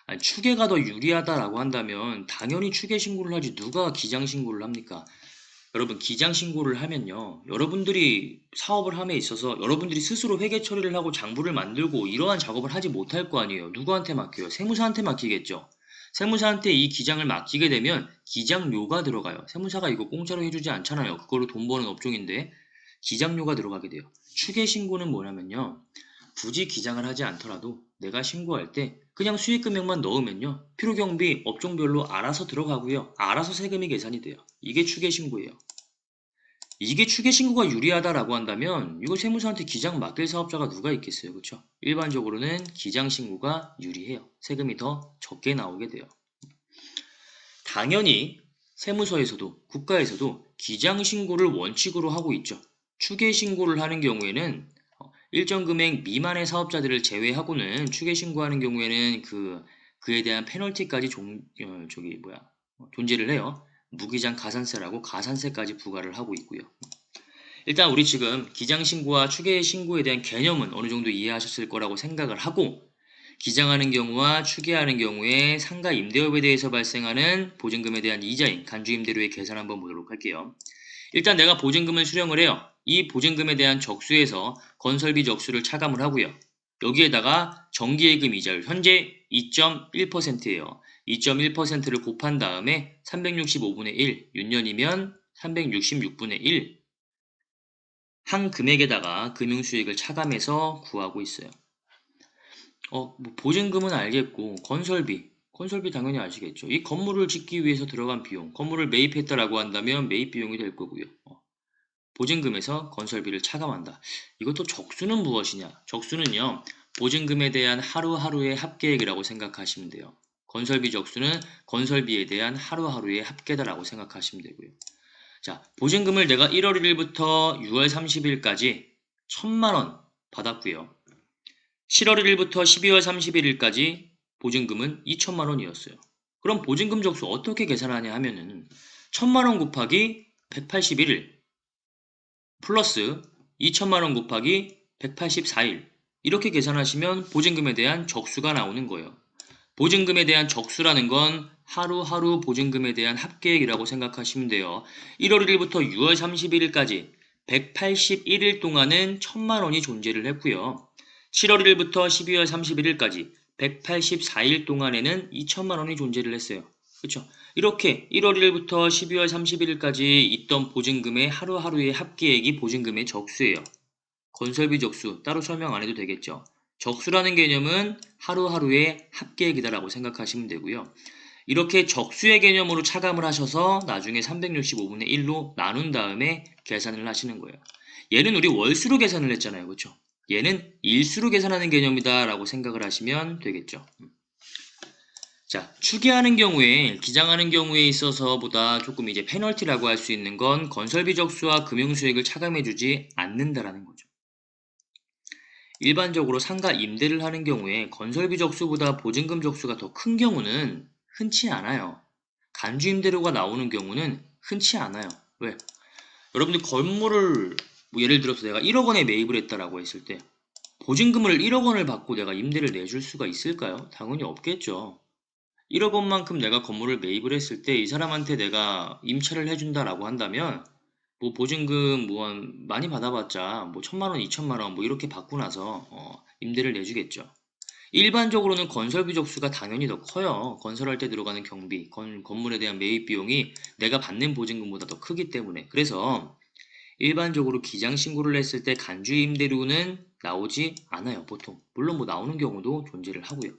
아니, 추계가 더 유리하다라고 한다면 당연히 추계 신고를 하지 누가 기장 신고를 합니까? 여러분 기장 신고를 하면요. 여러분들이 사업을 함에 있어서 여러분들이 스스로 회계 처리를 하고 장부를 만들고 이러한 작업을 하지 못할 거 아니에요. 누구한테 맡겨요? 세무사한테 맡기겠죠. 세무사한테 이 기장을 맡기게 되면 기장료가 들어가요. 세무사가 이거 공짜로 해주지 않잖아요. 그걸로 돈 버는 업종인데 기장료가 들어가게 돼요. 추계 신고는 뭐냐면요. 굳이 기장을 하지 않더라도 내가 신고할 때 그냥 수익 금액만 넣으면요. 필요경비 업종별로 알아서 들어가고요. 알아서 세금이 계산이 돼요. 이게 추계 신고예요. 이게 추계 신고가 유리하다라고 한다면 이거 세무사한테 기장 맡길 사업자가 누가 있겠어요. 그렇죠? 일반적으로는 기장 신고가 유리해요. 세금이 더 적게 나오게 돼요. 당연히 세무서에서도 국가에서도 기장 신고를 원칙으로 하고 있죠. 추계 신고를 하는 경우에는 일정 금액 미만의 사업자들을 제외하고는 추계 신고하는 경우에는 그에 대한 페널티까지 존재를 해요. 무기장 가산세라고 가산세까지 부과를 하고 있고요. 일단 우리 지금 기장 신고와 추계 신고에 대한 개념은 어느 정도 이해하셨을 거라고 생각을 하고 기장하는 경우와 추계하는 경우에 상가 임대업에 대해서 발생하는 보증금에 대한 이자인 간주임대료의 계산 한번 보도록 할게요. 일단 내가 보증금을 수령을 해요. 이 보증금에 대한 적수에서 건설비 적수를 차감을 하고요. 여기에다가 정기예금 이자율 현재 2.1%예요. 2.1%를 곱한 다음에 365분의 1, 6년이면 366분의 1 한 금액에다가 금융수익을 차감해서 구하고 있어요. 뭐 보증금은 알겠고 건설비 당연히 아시겠죠. 이 건물을 짓기 위해서 들어간 비용, 건물을 매입했다라고 한다면 매입 비용이 될 거고요. 보증금에서 건설비를 차감한다. 이것도 적수는 무엇이냐? 적수는요. 보증금에 대한 하루하루의 합계액이라고 생각하시면 돼요. 건설비 적수는 건설비에 대한 하루하루의 합계다라고 생각하시면 되고요. 자, 보증금을 내가 1월 1일부터 6월 30일까지 1,000만 원 받았고요. 7월 1일부터 12월 31일까지 보증금은 2천만 원이었어요. 그럼 보증금 적수 어떻게 계산하냐 하면은 1,000만 원 곱하기 181일 플러스 2천만 원 곱하기 184일 이렇게 계산하시면 보증금에 대한 적수가 나오는 거예요. 보증금에 대한 적수라는 건 하루하루 보증금에 대한 합계액이라고 생각하시면 돼요. 1월 1일부터 6월 31일까지 181일 동안은 1,000만 원이 존재를 했고요. 7월 1일부터 12월 31일까지 184일 동안에는 2천만 원이 존재를 했어요. 그렇죠? 이렇게 1월 1일부터 12월 31일까지 있던 보증금의 하루하루의 합계액이 보증금의 적수예요. 건설비 적수 따로 설명 안 해도 되겠죠. 적수라는 개념은 하루하루의 합계액이다라고 생각하시면 되고요. 이렇게 적수의 개념으로 차감을 하셔서 나중에 365분의 1로 나눈 다음에 계산을 하시는 거예요. 얘는 우리 월수로 계산을 했잖아요. 그렇죠? 얘는 일수로 계산하는 개념이다 라고 생각을 하시면 되겠죠. 자, 추계하는 경우에, 기장하는 경우에 있어서보다 조금 이제 페널티라고 할 수 있는 건 건설비 적수와 금융수익을 차감해주지 않는다라는 거죠. 일반적으로 상가 임대를 하는 경우에 건설비 적수보다 보증금 적수가 더 큰 경우는 흔치 않아요. 간주 임대료가 나오는 경우는 흔치 않아요. 왜? 여러분들 건물을 뭐 예를 들어서 내가 1억 원에 매입을 했다라고 했을 때 보증금을 1억 원을 받고 내가 임대를 내줄 수가 있을까요? 당연히 없겠죠. 1억 원만큼 내가 건물을 매입을 했을 때 이 사람한테 내가 임차를 해준다라고 한다면 뭐 보증금 뭐 많이 받아봤자 뭐 1,000만 원, 2천만 원 뭐 이렇게 받고 나서 임대를 내주겠죠. 일반적으로는 건설비 적수가 당연히 더 커요. 건설할 때 들어가는 경비, 건물에 대한 매입 비용이 내가 받는 보증금보다 더 크기 때문에. 그래서 일반적으로 기장 신고를 했을 때 간주 임대료는 나오지 않아요, 보통. 물론 뭐 나오는 경우도 존재를 하고요.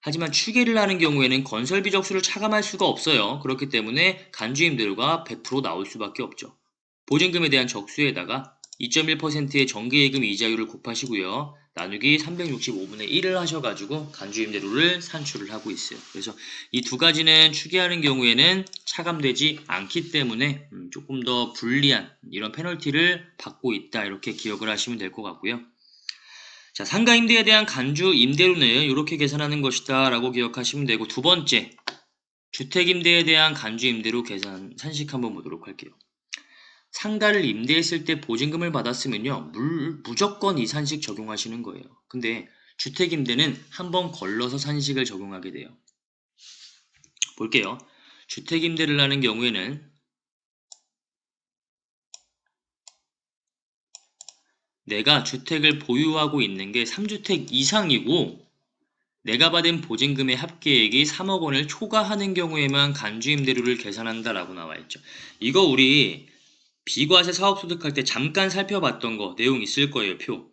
하지만 추계를 하는 경우에는 건설비 적수를 차감할 수가 없어요. 그렇기 때문에 간주 임대료가 100% 나올 수밖에 없죠. 보증금에 대한 적수에다가 2.1%의 정기예금 이자율을 곱하시고요. 나누기 365분의 1을 하셔가지고 간주임대료를 산출을 하고 있어요. 그래서 이 두 가지는 추계하는 경우에는 차감되지 않기 때문에 조금 더 불리한 이런 페널티를 받고 있다. 이렇게 기억을 하시면 될 것 같고요. 자, 상가 임대에 대한 간주 임대료는 이렇게 계산하는 것이다 라고 기억하시면 되고, 두 번째, 주택 임대에 대한 간주 임대료 계산 산식 한번 보도록 할게요. 상가를 임대했을 때 보증금을 받았으면요, 무조건 이 산식 적용하시는 거예요. 근데 주택 임대는 한번 걸러서 산식을 적용하게 돼요. 볼게요. 주택 임대를 하는 경우에는 내가 주택을 보유하고 있는 게 3주택 이상이고 내가 받은 보증금의 합계액이 3억 원을 초과하는 경우에만 간주임대료를 계산한다라고 나와 있죠. 이거 우리 비과세 사업소득할 때 잠깐 살펴봤던 거 내용 있을 거예요. 표.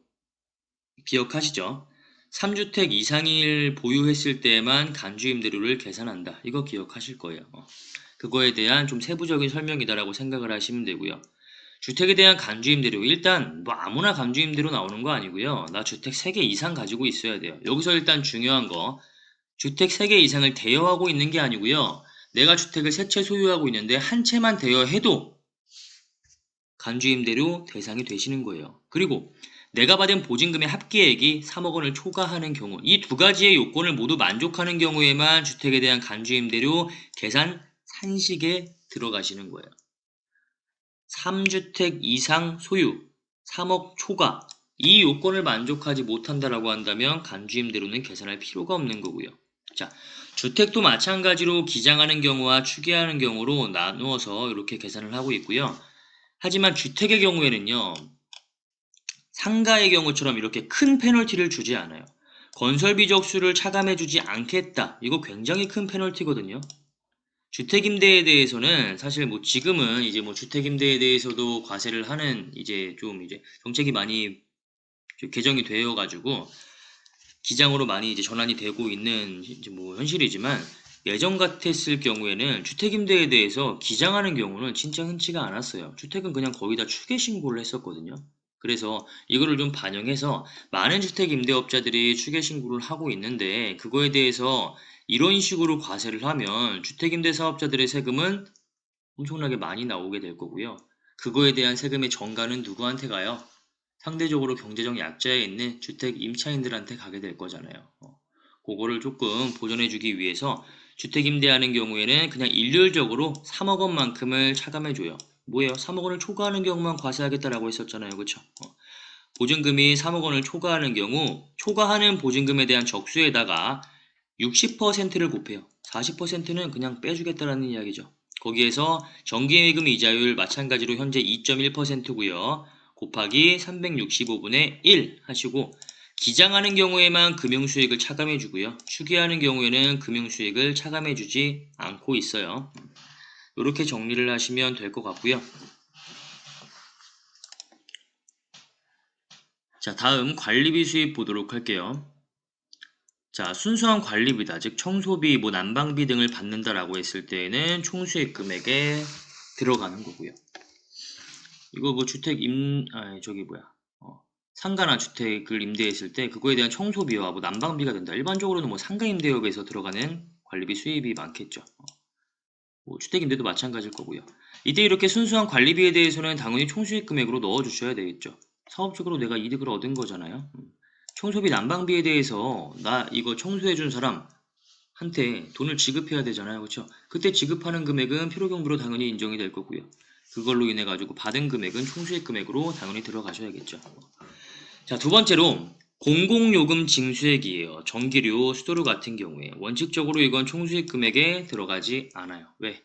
기억하시죠? 3주택 이상을 보유했을 때만 간주임대료를 계산한다. 이거 기억하실 거예요. 그거에 대한 좀 세부적인 설명이다라고 생각을 하시면 되고요. 주택에 대한 간주임대료, 일단 뭐 아무나 간주임대료 나오는 거 아니고요. 나 주택 3개 이상 가지고 있어야 돼요. 여기서 일단 중요한 거, 주택 3개 이상을 대여하고 있는 게 아니고요. 내가 주택을 3채 소유하고 있는데 한 채만 대여해도 간주임대료 대상이 되시는 거예요. 그리고 내가 받은 보증금의 합계액이 3억 원을 초과하는 경우, 이 두 가지의 요건을 모두 만족하는 경우에만 주택에 대한 간주임대료 계산 산식에 들어가시는 거예요. 3주택 이상 소유, 3억 초과, 이 요건을 만족하지 못한다라고 한다면 간주임대료는 계산할 필요가 없는 거고요. 자, 주택도 마찬가지로 기장하는 경우와 추계하는 경우로 나누어서 이렇게 계산을 하고 있고요. 하지만 주택의 경우에는요, 상가의 경우처럼 이렇게 큰 페널티를 주지 않아요. 건설비 적수를 차감해주지 않겠다. 이거 굉장히 큰 페널티거든요. 주택임대에 대해서는 사실 뭐 지금은 이제 뭐 주택임대에 대해서도 과세를 하는 이제 좀 이제 정책이 많이 개정이 되어 가지고 기장으로 많이 이제 전환이 되고 있는 이제 뭐 현실이지만 예전 같았을 경우에는 주택임대에 대해서 기장하는 경우는 진짜 흔치가 않았어요. 주택은 그냥 거의 다 추계 신고를 했었거든요. 그래서 이거를 좀 반영해서 많은 주택임대업자들이 추계 신고를 하고 있는데 그거에 대해서 이런 식으로 과세를 하면 주택임대 사업자들의 세금은 엄청나게 많이 나오게 될 거고요. 그거에 대한 세금의 전가는 누구한테 가요? 상대적으로 경제적 약자에 있는 주택 임차인들한테 가게 될 거잖아요. 그거를 조금 보전해주기 위해서 주택 임대하는 경우에는 그냥 일률적으로 3억 원만큼을 차감해줘요. 뭐예요? 3억 원을 초과하는 경우만 과세하겠다라고 했었잖아요. 그쵸? 보증금이 3억 원을 초과하는 경우 초과하는 보증금에 대한 적수에다가 60%를 곱해요. 40%는 그냥 빼주겠다라는 이야기죠. 거기에서 정기예금 이자율 마찬가지로 현재 2.1%고요. 곱하기 365분의 1 하시고 기장하는 경우에만 금융수익을 차감해주고요. 추계하는 경우에는 금융수익을 차감해주지 않고 있어요. 이렇게 정리를 하시면 될 것 같고요. 자, 다음 관리비 수입 보도록 할게요. 자, 순수한 관리비다. 즉 청소비, 뭐 난방비 등을 받는다라고 했을 때에는 총수익 금액에 들어가는 거고요. 이거 뭐 주택 상가나 주택을 임대했을 때 그거에 대한 청소비와 뭐 난방비가 된다. 일반적으로는 뭐 상가 임대업에서 들어가는 관리비 수입이 많겠죠. 뭐 주택 임대도 마찬가지일 거고요. 이때 이렇게 순수한 관리비에 대해서는 당연히 총수익 금액으로 넣어 주셔야 되겠죠. 사업적으로 내가 이득을 얻은 거잖아요. 청소비 난방비에 대해서 나 이거 청소해 준 사람한테 돈을 지급해야 되잖아요. 그렇죠? 그때 지급하는 금액은 필요경비로 당연히 인정이 될 거고요. 그걸로 인해 가지고 받은 금액은 총수익 금액으로 당연히 들어가셔야겠죠. 자, 두 번째로 공공요금 징수액이에요. 전기료, 수도료 같은 경우에 원칙적으로 이건 총수익 금액에 들어가지 않아요. 왜?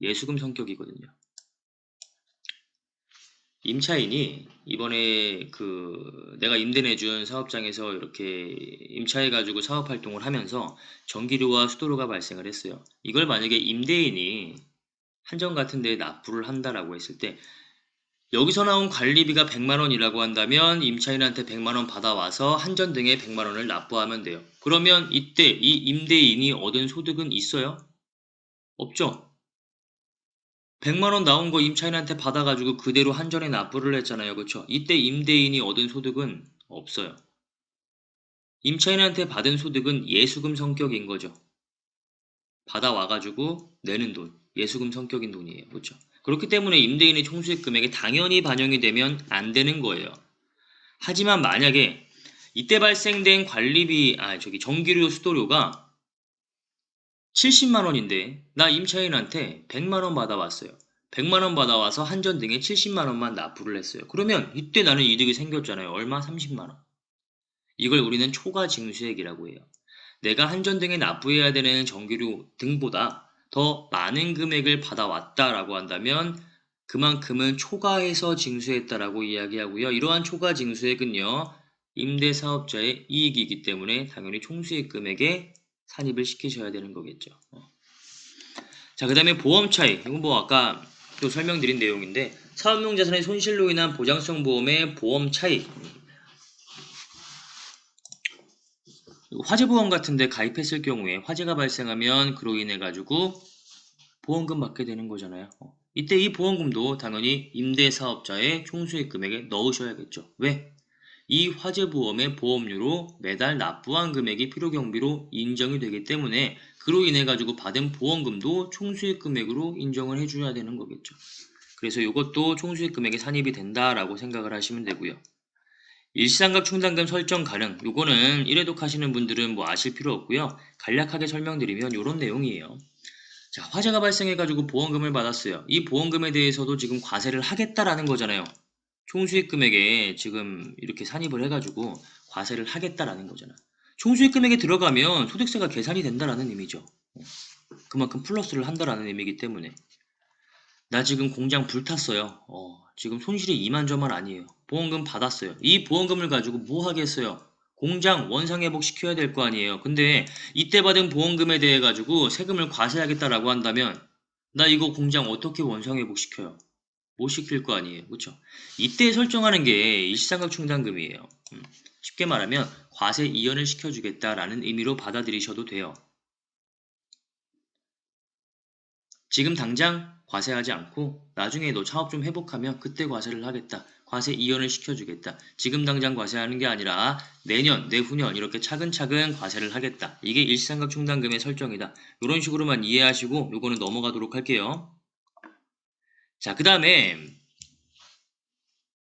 예수금 성격이거든요. 임차인이 이번에 내가 임대 내준 사업장에서 이렇게 임차해가지고 사업 활동을 하면서 전기료와 수도료가 발생을 했어요. 이걸 만약에 임대인이 한정 같은 데에 납부를 한다라고 했을 때 여기서 나온 관리비가 100만 원이라고 한다면 임차인한테 100만 원 받아와서 한전 등에 100만 원을 납부하면 돼요. 그러면 이때 이 임대인이 얻은 소득은 있어요? 없죠? 100만 원 나온 거 임차인한테 받아가지고 그대로 한전에 납부를 했잖아요. 그쵸? 이때 임대인이 얻은 소득은 없어요. 임차인한테 받은 소득은 예수금 성격인 거죠. 받아와가지고 내는 돈, 예수금 성격인 돈이에요. 그렇죠? 그렇기 때문에 임대인의 총수익 금액에 당연히 반영이 되면 안 되는 거예요. 하지만 만약에 이때 발생된 전기료 수도료가 70만 원인데 나 임차인한테 100만 원 받아왔어요. 100만 원 받아와서 한전 등에 70만 원만 납부를 했어요. 그러면 이때 나는 이득이 생겼잖아요. 얼마? 30만 원. 이걸 우리는 초과 징수액이라고 해요. 내가 한전 등에 납부해야 되는 전기료 등보다 더 많은 금액을 받아왔다라고 한다면 그만큼은 초과해서 징수했다라고 이야기하고요. 이러한 초과 징수액은요. 임대사업자의 이익이기 때문에 당연히 총수익 금액에 산입을 시키셔야 되는 거겠죠. 자, 그 다음에 보험 차익. 이건 뭐 아까 또 설명드린 내용인데 사업용 자산의 손실로 인한 보장성 보험의 보험 차익. 화재보험 같은데 가입했을 경우에 화재가 발생하면 그로 인해 가지고 보험금 받게 되는 거잖아요. 이때 이 보험금도 당연히 임대사업자의 총수익 금액에 넣으셔야겠죠. 왜? 이 화재보험의 보험료로 매달 납부한 금액이 필요경비로 인정이 되기 때문에 그로 인해 가지고 받은 보험금도 총수익 금액으로 인정을 해줘야 되는 거겠죠. 그래서 이것도 총수익 금액에 산입이 된다라고 생각을 하시면 되고요. 일시상각 충당금 설정 가능. 요거는 1회독 하시는 분들은 뭐 아실 필요 없고요. 간략하게 설명드리면 이런 내용이에요. 자, 화재가 발생해가지고 보험금을 받았어요. 이 보험금에 대해서도 지금 과세를 하겠다라는 거잖아요. 총수익 금액에 지금 이렇게 산입을 해가지고 과세를 하겠다라는 거잖아. 총수익 금액에 들어가면 소득세가 계산이 된다라는 의미죠. 그만큼 플러스를 한다라는 의미이기 때문에. 나 지금 공장 불탔어요. 지금 손실이 2만 저만 아니에요. 보험금 받았어요. 이 보험금을 가지고 뭐 하겠어요? 공장 원상회복 시켜야 될 거 아니에요. 근데 이때 받은 보험금에 대해 가지고 세금을 과세하겠다라고 한다면 나 이거 공장 어떻게 원상회복 시켜요? 못 시킬 거 아니에요. 그렇죠? 이때 설정하는 게 일시상각 충당금이에요. 쉽게 말하면 과세 이연을 시켜주겠다라는 의미로 받아들이셔도 돼요. 지금 당장 과세하지 않고 나중에 너 사업 좀 회복하면 그때 과세를 하겠다. 과세 이연을 시켜주겠다. 지금 당장 과세하는 게 아니라 내년, 내후년 이렇게 차근차근 과세를 하겠다. 이게 일시상각 충당금의 설정이다. 이런 식으로만 이해하시고 요거는 넘어가도록 할게요. 자, 그 다음에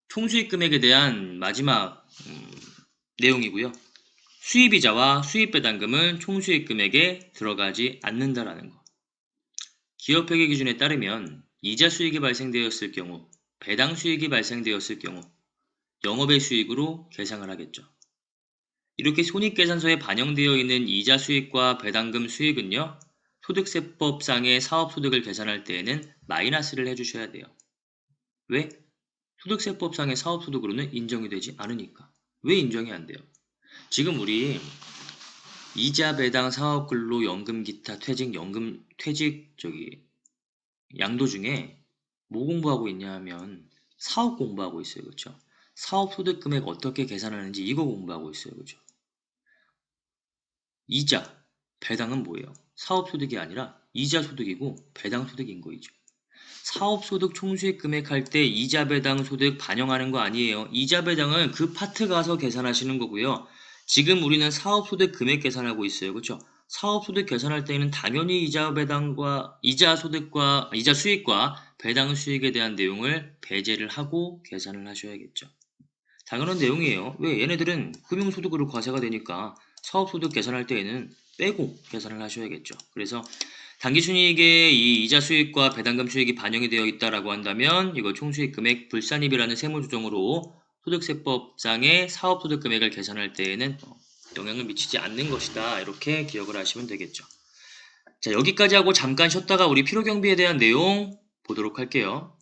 총수익 금액에 대한 마지막 내용이고요. 수입이자와 수입배당금은 총수익 금액에 들어가지 않는다라는 거. 기업회계 기준에 따르면 이자 수익이 발생되었을 경우, 배당 수익이 발생되었을 경우 영업의 수익으로 계상을 하겠죠. 이렇게 손익계산서에 반영되어 있는 이자 수익과 배당금 수익은요, 소득세법상의 사업소득을 계산할 때에는 마이너스를 해주셔야 돼요. 왜? 소득세법상의 사업소득으로는 인정이 되지 않으니까. 왜 인정이 안 돼요? 지금 우리 이자, 배당, 사업근로, 연금, 기타, 퇴직, 연금, 양도 중에 뭐 공부하고 있냐 하면 사업 공부하고 있어요. 그렇죠? 사업 소득 금액 어떻게 계산하는지 이거 공부하고 있어요. 그렇죠? 이자, 배당은 뭐예요? 사업 소득이 아니라 이자 소득이고 배당 소득인 거이죠. 사업 소득 총수익 금액 할 때 이자 배당 소득 반영하는 거 아니에요. 이자 배당은 그 파트 가서 계산하시는 거고요. 지금 우리는 사업 소득 금액 계산하고 있어요. 그렇죠? 사업 소득 계산할 때는 당연히 이자 배당과 이자 소득과 이자 수익과 배당 수익에 대한 내용을 배제를 하고 계산을 하셔야겠죠. 당연한 내용이에요. 왜? 얘네들은 금융소득으로 과세가 되니까 사업소득 계산할 때에는 빼고 계산을 하셔야겠죠. 그래서 당기순이익에 이 이자 수익과 배당금 수익이 반영이 되어 있다라고 한다면 이거 총수익 금액 불산입이라는 세무조정으로 소득세법상의 사업소득 금액을 계산할 때에는 영향을 미치지 않는 것이다. 이렇게 기억을 하시면 되겠죠. 자, 여기까지 하고 잠깐 쉬었다가 우리 필요경비에 대한 내용 보도록 할게요.